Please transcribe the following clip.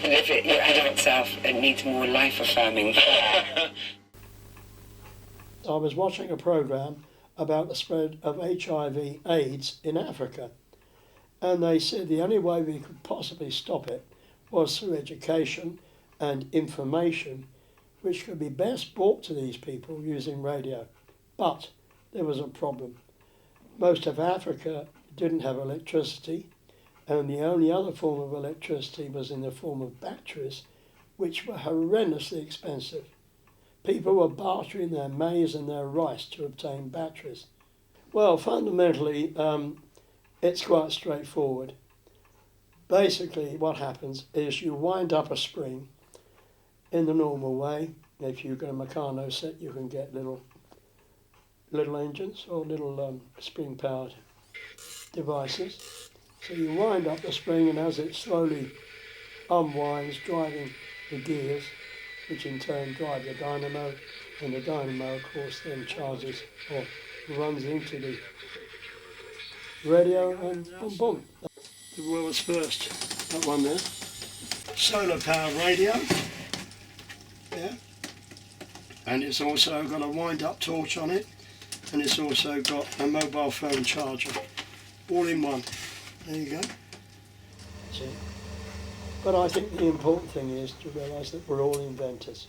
live it, your adult self, it needs more life-affirming fare. I was watching a programme about the spread of HIV/AIDS in Africa, and they said the only way we could possibly stop it was through education and information, which could be best brought to these people using radio. But there was a problem. Most of Africa didn't have electricity, and the only other form of electricity was in the form of batteries, which were horrendously expensive. People were bartering their maize and their rice to obtain batteries. Well, fundamentally, it's quite straightforward. Basically, what happens is you wind up a spring in the normal way. If you've got a Meccano set, you can get little engines or little spring-powered devices. So you wind up the spring, and as it slowly unwinds, driving the gears, which in turn drive the dynamo, and the dynamo, of course, then charges or runs into the radio, and boom, boom. The world's first, that one there. Solar-powered radio, yeah. And it's also got a wind-up torch on it, and it's also got a mobile phone charger, all in one. There you go. That's it. But I think the important thing is to realise that we're all inventors.